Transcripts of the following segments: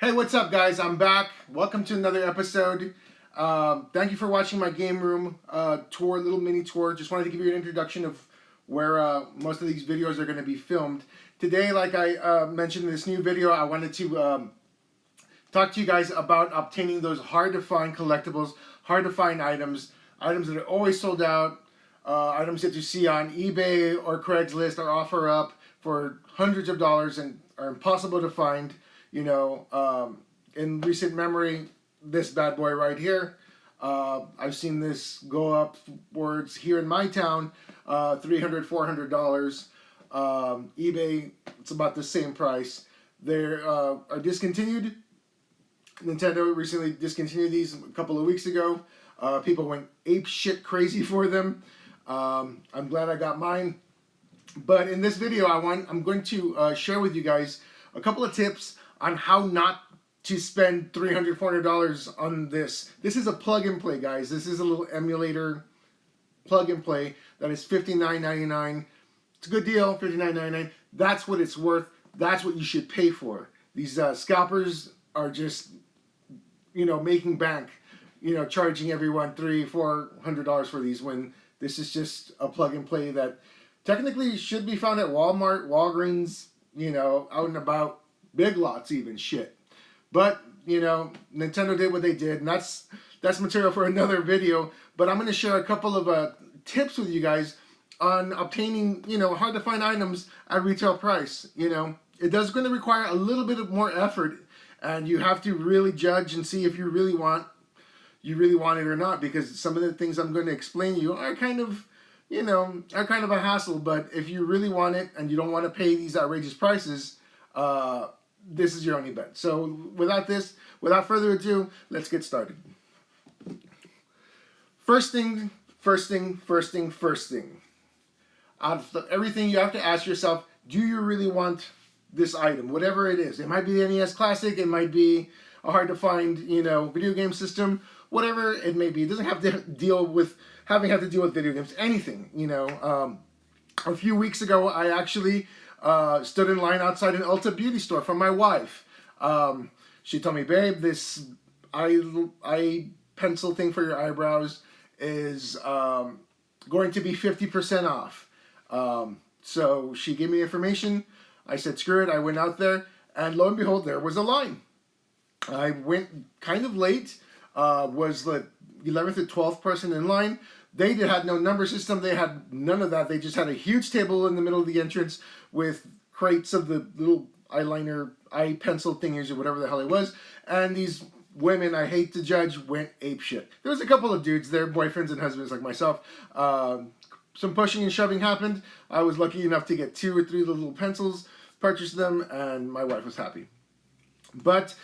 Hey, what's up, guys? I'm back. Welcome to another episode. Thank you for watching my game room tour, little mini tour. Just wanted to give you an introduction of where most of these videos are going to be filmed. Today, like I mentioned in this new video, I wanted to talk to you guys about obtaining those hard-to-find collectibles, hard-to-find items that are always sold out, items that you see on eBay or Craigslist or OfferUp for hundreds of dollars and are impossible to find. In recent memory, this bad boy right here, I've seen this go upwards here in my town, $300, $400. eBay, it's about the same price. They are discontinued. Nintendo recently discontinued these a couple of weeks ago. People went ape shit crazy for them. I'm glad I got mine. But in this video, I'm going to share with you guys a couple of tips on how not to spend $300, $400 on this. This is a plug and play, guys. This is a little emulator plug and play that is $59.99. It's a good deal, $59.99. That's what it's worth. That's what you should pay for. These scalpers are just, making bank, charging everyone $300, $400 for these when this is just a plug and play that technically should be found at Walmart, Walgreens, out and about. Big Lots even, shit. But, Nintendo did what they did, and that's material for another video. But I'm going to share a couple of tips with you guys on obtaining, hard-to-find items at retail price. It does going to require a little bit of more effort, and you have to really judge and see if you really want it or not, because some of the things I'm going to explain to you are kind of a hassle. But if you really want it and you don't want to pay these outrageous prices, this is your only bet. So without further ado, let's get started. First thing. Out of everything, you have to ask yourself, do you really want this item? Whatever it is. It might be the NES Classic, it might be a hard to find, video game system, whatever it may be. It doesn't have to deal with video games, anything, A few weeks ago, I actually stood in line outside an Ulta beauty store for my wife. She told me, babe, this eye pencil thing for your eyebrows is going to be 50% off. So she gave me information. I said, screw it. I went out there, and lo and behold, there was a line. I went kind of late, was the 11th or 12th person in line. They had no number system. They had none of that. They just had a huge table in the middle of the entrance with crates of the little eyeliner, eye pencil thingies or whatever the hell it was. And these women, I hate to judge, went apeshit. There was a couple of dudes there, boyfriends and husbands like myself. Some pushing and shoving happened. I was lucky enough to get 2 or 3 little pencils, purchase them, and my wife was happy. But,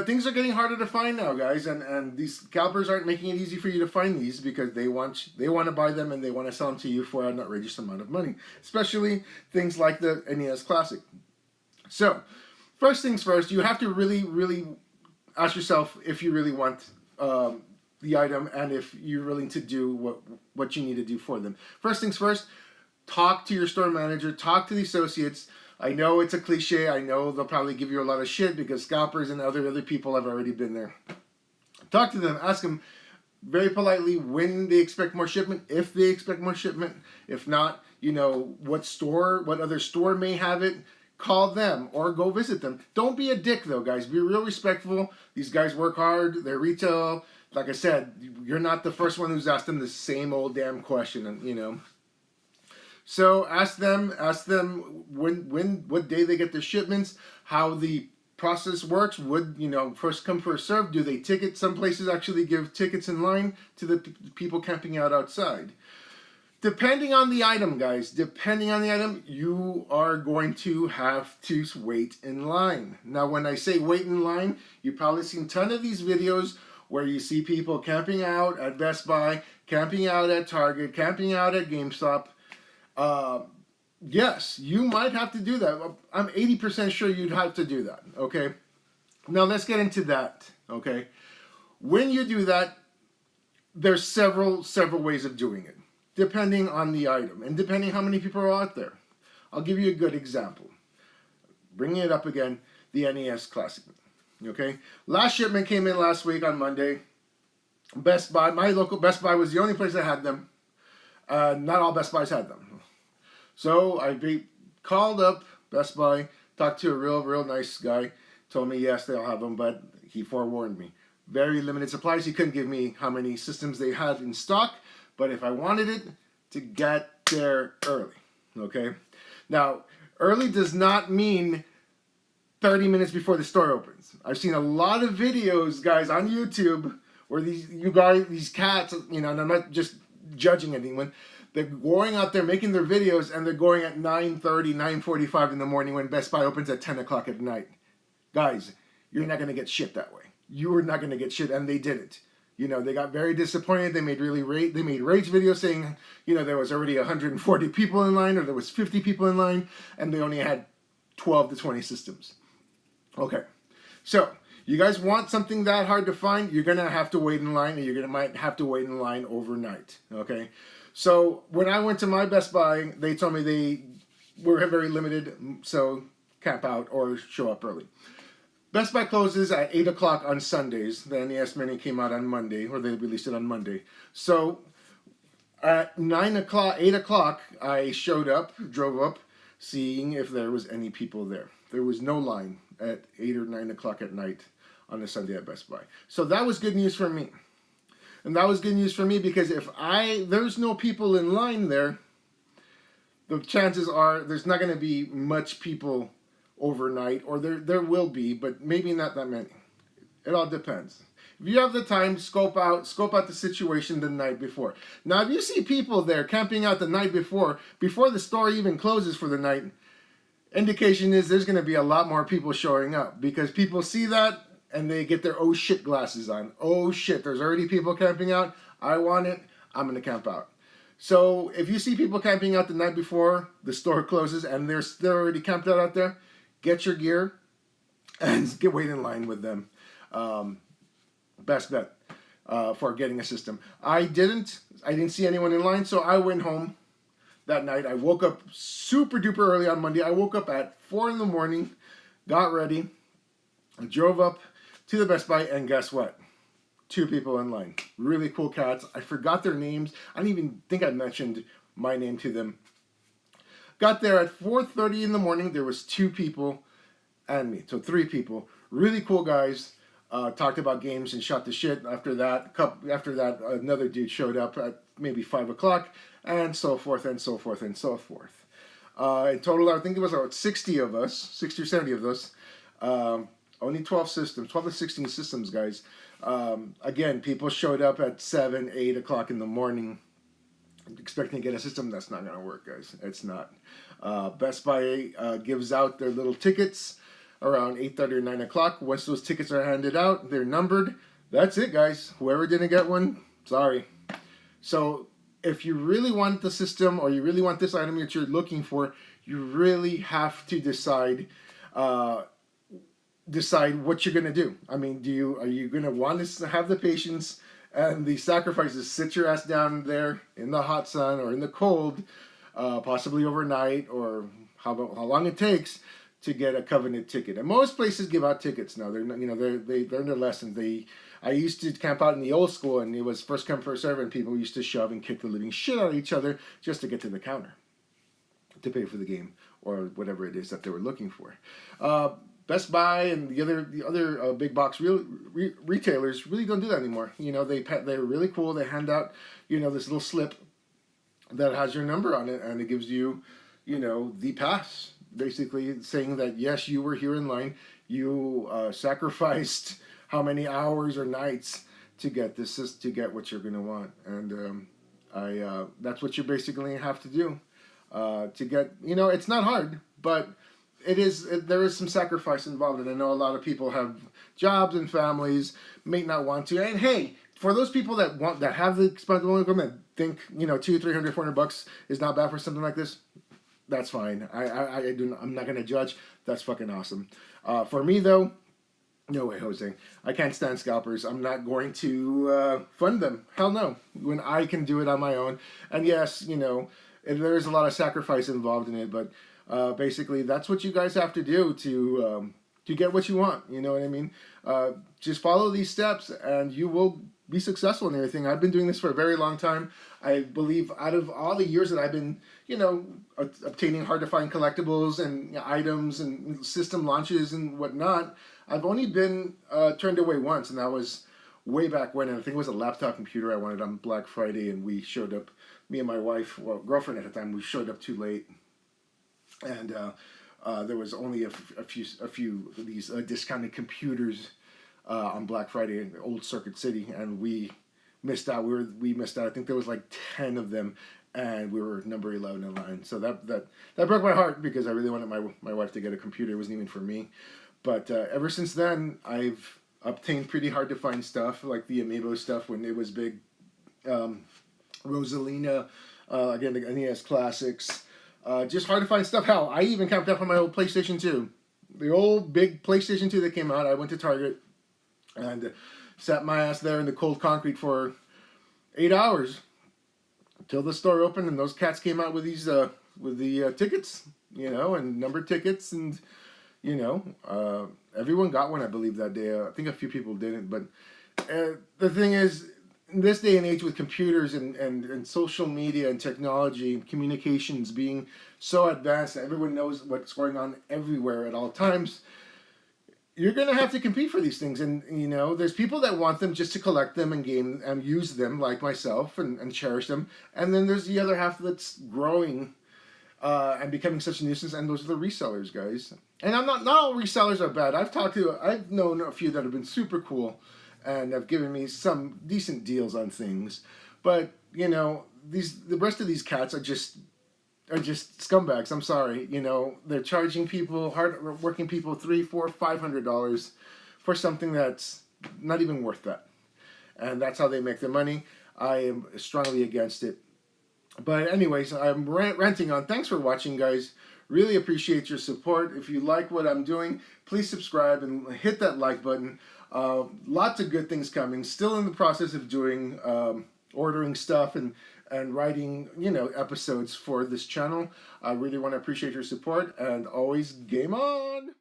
things are getting harder to find now, guys, and these scalpers aren't making it easy for you to find these because they want to buy them and they want to sell them to you for an outrageous amount of money, especially things like the NES Classic. So, first things first, you have to really, really ask yourself if you really want the item and if you're willing to do what you need to do for them. First things first, talk to your store manager, talk to the associates. I know it's a cliche. I know they'll probably give you a lot of shit because scalpers and other people have already been there. Talk to them. Ask them very politely when they expect more shipment, if they expect more shipment. If not, what other store may have it. Call them or go visit them. Don't be a dick, though, guys. Be real respectful. These guys work hard. They're retail. Like I said, you're not the first one who's asked them the same old damn question, So ask them what day they get their shipments, how the process works. First come, first serve. Do they ticket? Some places actually give tickets in line to the people camping out outside. Depending on the item, guys, you are going to have to wait in line. Now, when I say wait in line, you've probably seen a ton of these videos where you see people camping out at Best Buy, camping out at Target, camping out at GameStop. Yes, you might have to do that. I'm 80% sure you'd have to do that, okay? Now let's get into that, okay? When you do that, there's several ways of doing it, depending on the item and depending how many people are out there. I'll give you a good example. Bringing it up again, the NES Classic. Okay, last shipment came in last week on Monday. Best Buy, my local Best Buy was the only place that had them. Not all Best Buys had them. So called up Best Buy, talked to a real nice guy, told me yes, they'll have them, but he forewarned me. Very limited supplies. He couldn't give me how many systems they had in stock, but if I wanted it, to get there early. Okay? Now, early does not mean 30 minutes before the store opens. I've seen a lot of videos, guys, on YouTube where these cats, and I'm not just judging anyone, they're going out there making their videos and they're going at 9:30, 9:45 in the morning when Best Buy opens at 10 o'clock at night. Guys, you're not going to get shit that way. You are not going to get shit, and they didn't. They got very disappointed. They made rage videos saying, there was already 140 people in line or there was 50 people in line and they only had 12 to 20 systems. Okay, so you guys want something that hard to find, you're going to have to wait in line, and might have to wait in line overnight, okay? So when I went to my Best Buy, they told me they were very limited, so camp out or show up early. Best Buy closes at 8 o'clock on Sundays. The NES Mini came out on Monday, or they released it on Monday. So at 8 o'clock, I showed up, drove up, seeing if there was any people there. There was no line at 8 or 9 o'clock at night on a Sunday at Best Buy. So that was good news for me. And that was good news for me because if there's no people in line there, the chances are there's not going to be much people overnight, or there will be, but maybe not that many. It all depends. If you have the time, scope out the situation the night before. Now, if you see people there camping out the night before the store even closes for the night, indication is there's going to be a lot more people showing up because people see that and they get their oh shit glasses on. Oh shit, there's already people camping out. I want it. I'm going to camp out. So if you see people camping out the night before the store closes and they're already camped out there, get your gear and wait in line with them. Best bet for getting a system. I didn't see anyone in line, so I went home that night. I woke up super duper early on Monday. I woke up at 4 in the morning, got ready, I drove up to the Best Buy, and guess what? 2 people in line. Really cool cats. I forgot their names. I don't even think I mentioned my name to them. Got there at 4:30 in the morning. There was 2 people and me, so 3 people. Really cool guys. Talked about games and shot the shit. After that, another dude showed up at maybe 5 o'clock, and so forth and so forth and so forth. In total, I think it was about 60 of us, 60 or 70 of us. Only 12 to 16 systems, guys. Again, people showed up at 7, 8 o'clock in the morning expecting to get a system. That's not going to work, guys. It's not. Best Buy gives out their little tickets around 8:30 or 9 o'clock. Once those tickets are handed out, they're numbered. That's it, guys. Whoever didn't get one, sorry. So if you really want the system or you really want this item that you're looking for, you really have to decide what you're going to do. I mean, are you going to want to have the patience and the sacrifices, sit your ass down there in the hot sun or in the cold, possibly overnight, or how long it takes to get a covenant ticket? And most places give out tickets now. They're they learn their lessons. I used to camp out in the old school, and it was first come first serve, and people used to shove and kick the living shit out of each other just to get to the counter to pay for the game or whatever it is that they were looking for. Best Buy and the other big box retailers really don't do that anymore. They're really cool. They hand out this little slip that has your number on it, and it gives you the pass, basically saying that yes, you were here in line. You sacrificed how many hours or nights to get to get what you're going to want, and that's what you basically have to do to get. It's not hard, but there is some sacrifice involved, and I know a lot of people have jobs and families, may not want to. And hey, for those people that have the disposable income and think $200, $300, $400 is not bad for something like this, that's fine. I'm not gonna judge. That's fucking awesome. For me though, no way, Jose. I can't stand scalpers. I'm not going to fund them. Hell no. When I can do it on my own. And yes, there is a lot of sacrifice involved in it, but basically that's what you guys have to do to to get what you want. You know what I mean? Just follow these steps and you will be successful in everything. I've been doing this for a very long time. I believe out of all the years that I've been, obtaining hard to find collectibles and items and system launches and whatnot, I've only been turned away once, and that was way back when. And I think it was a laptop computer I wanted on Black Friday, and we showed up, me and my wife, well, girlfriend at the time, we showed up too late. And there was only a few of these discounted computers on Black Friday in Old Circuit City, and we missed out. We missed out. I think there was like 10 of them, and we were number 11 in line. So that broke my heart because I really wanted my wife to get a computer. It wasn't even for me. But ever since then, I've obtained pretty hard to find stuff, like the Amiibo stuff when it was big. Rosalina, again, the NES Classics. Just hard to find stuff. Hell, I even camped out for my old PlayStation 2. The old big PlayStation 2 that came out. I went to Target and sat my ass there in the cold concrete for 8 hours until the store opened and those cats came out with these with the tickets, and numbered tickets, and everyone got one, I believe, that day. I think a few people didn't, but the thing is, in this day and age with computers and social media and technology and communications being so advanced that everyone knows what's going on everywhere at all times, you're going to have to compete for these things. And, there's people that want them just to collect them and game and use them, like myself, and cherish them. And then there's the other half that's growing and becoming such a nuisance, and those are the resellers, guys. And not all resellers are bad. I've known a few that have been super cool and have given me some decent deals on things. But, the rest of these cats are just scumbags. I'm sorry. They're charging people, hard working people, $300, $400, $500 for something that's not even worth that. And that's how they make their money. I am strongly against it. But anyways, I'm ranting on. Thanks for watching, guys. Really appreciate your support. If you like what I'm doing, please subscribe and hit that like button. Lots of good things coming. Still in the process of doing, ordering stuff and writing, episodes for this channel. I really want to appreciate your support, and always game on!